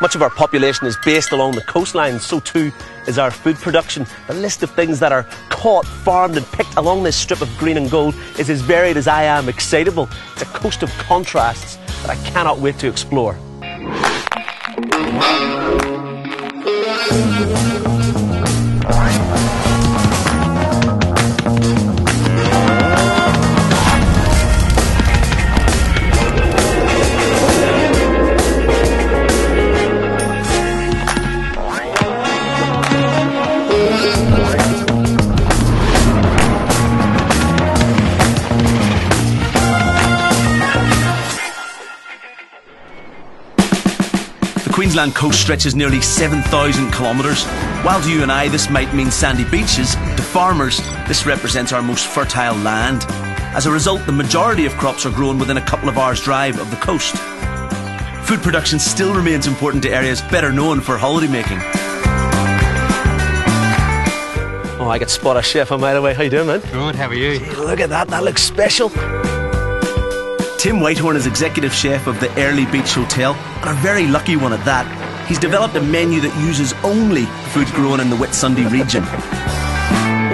Much of our population is based along the coastline, so too is our food production. The list of things that are caught, farmed and picked along this strip of green and gold is as varied as I am excitable. It's a coast of contrasts that I cannot wait to explore. The Queensland coast stretches nearly 7,000 kilometres. While to you and I this might mean sandy beaches, to farmers this represents our most fertile land. As a result, the majority of crops are grown within a couple of hours' drive of the coast. Food production still remains important to areas better known for holiday making. Oh, I could spot a chef a mile away. How you doing, man? Good, how are you? Gee, look at that, that looks special. Tim Whitehorn is executive chef of the Airlie Beach Hotel, and a very lucky one at that. He's developed a menu that uses only food grown in the Whitsunday region.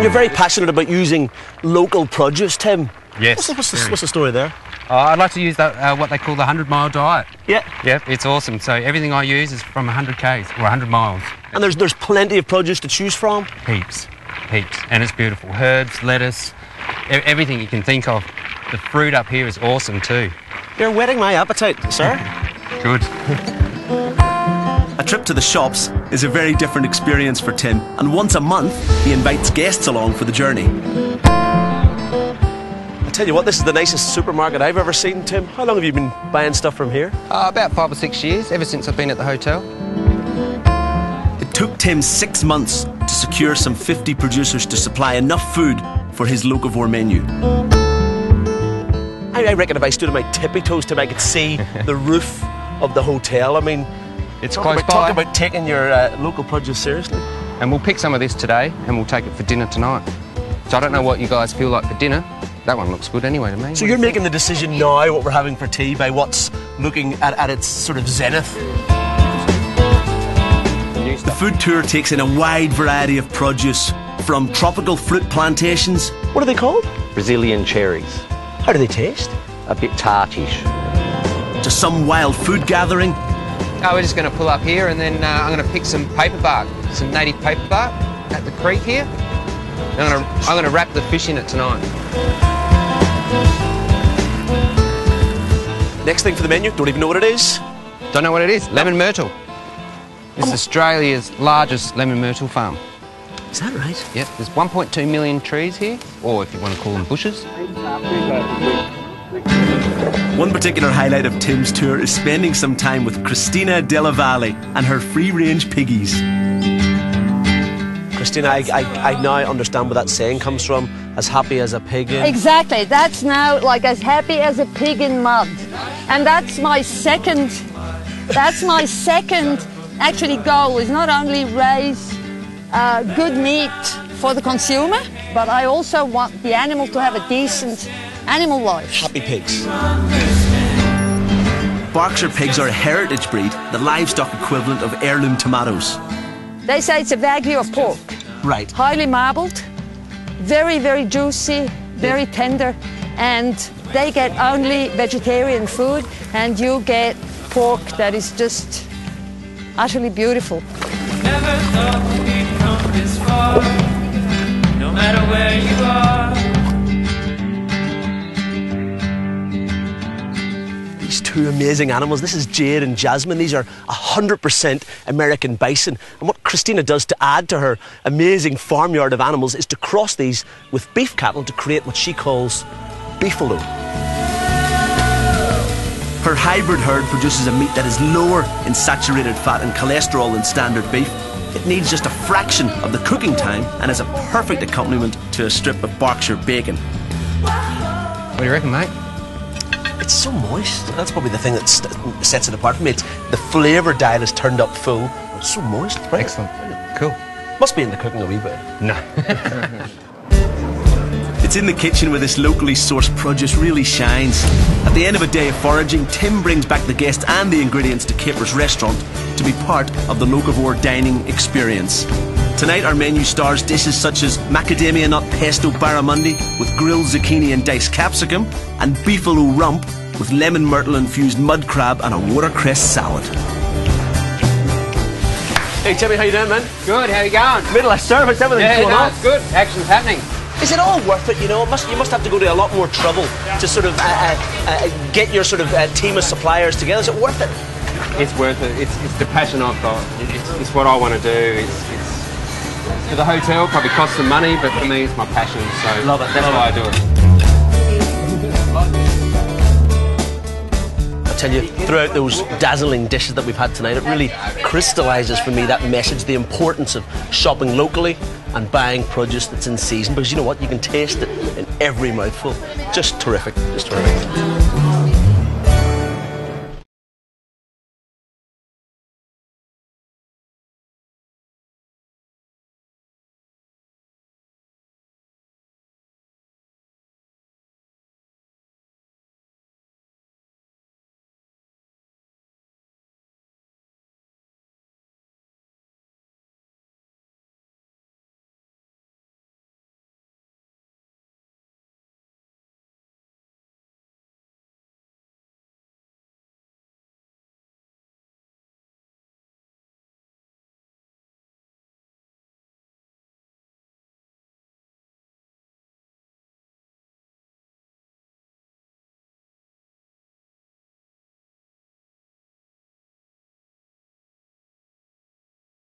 You're very passionate about using local produce, Tim. Yes. What's the story there? I'd like to use that, what they call the 100-mile diet. Yeah. Yeah, it's awesome. So everything I use is from 100 k's or 100 miles. And there's plenty of produce to choose from? Heaps. And it's beautiful. Herbs, lettuce, everything you can think of. The fruit up here is awesome too. You're whetting my appetite, sir. Good. A trip to the shops is a very different experience for Tim, and once a month he invites guests along for the journey. I tell you what, this is the nicest supermarket I've ever seen, Tim. How long have you been buying stuff from here? About 5 or 6 years, ever since I've been at the hotel. It took Tim 6 months to secure some 50 producers to supply enough food for his Localvore menu. I reckon if I stood on my tippy toes, Tim, I could see the roof of the hotel. I mean, It's close by. talk about taking your local produce seriously. And we'll pick some of this today and we'll take it for dinner tonight. So I don't know what you guys feel like for dinner. That one looks good anyway to me. So you're making the decision now what we're having for tea by what's looking at its sort of zenith? The food tour takes in a wide variety of produce, from tropical fruit plantations. What are they called? Brazilian cherries. How do they taste? A bit tartish. To some wild food gathering. We're just going to pull up here and then I'm going to pick some paper bark, some native paper bark at the creek here. And I'm going to wrap the fish in it tonight. Next thing for the menu, don't even know what it is. Don't know what it is. Lemon myrtle. This is Australia's largest lemon myrtle farm. Is that right? Yep, there's 1.2 million trees here, or if you want to call them bushes. One particular highlight of Tim's tour is spending some time with Christina Della Valle and her free-range piggies. Christina, I now understand where that saying comes from, as happy as a pig in... Exactly, that's now like as happy as a pig in mud. And that's my second actually goal, is not only raise good meat for the consumer, but I also want the animal to have a decent animal life. Happy pigs. Berkshire pigs are a heritage breed, the livestock equivalent of heirloom tomatoes. They say it's a Wagyu of pork. Right. Highly marbled, very, very juicy, very tender, and they get only vegetarian food, and you get pork that is just utterly beautiful. Never thought we'd come this far, no matter where you are. These two amazing animals, this is Jade and Jasmine. These are 100% American bison. And what Christina does to add to her amazing farmyard of animals is to cross these with beef cattle to create what she calls beefalo. Her hybrid herd produces a meat that is lower in saturated fat and cholesterol than standard beef. It needs just a fraction of the cooking time and is a perfect accompaniment to a strip of Berkshire bacon. What do you reckon, mate? It's so moist. That's probably the thing that sets it apart from me. It's the flavour dial is turned up full. It's so moist. Right? Excellent. Cool. Must be in the cooking a wee bit. No. It's It's in the kitchen where this locally sourced produce really shines. At the end of a day of foraging, Tim brings back the guests and the ingredients to Capper's restaurant to be part of the Localvore dining experience. Tonight our menu stars dishes such as macadamia nut pesto barramundi with grilled zucchini and diced capsicum, and beefalo rump with lemon myrtle infused mud crab and a watercress salad. Hey Timmy, how you doing, man? Good, how you going? Middle of service, everything's Yeah, going no, on. it's good. Action's happening. Is it all worth it? You know, you must have to go to a lot more trouble to sort of get your sort of team of suppliers together. Is it worth it? It's worth it. It's the passion I've got. It's what I want to do. It's for the hotel, probably costs some money, but for me, it's my passion. So Love it. That's why I do it. I tell you, throughout those dazzling dishes that we've had tonight, it really crystallises for me that message, the importance of shopping locally and buying produce that's in season, because you know what, you can taste it in every mouthful. Just terrific, just terrific.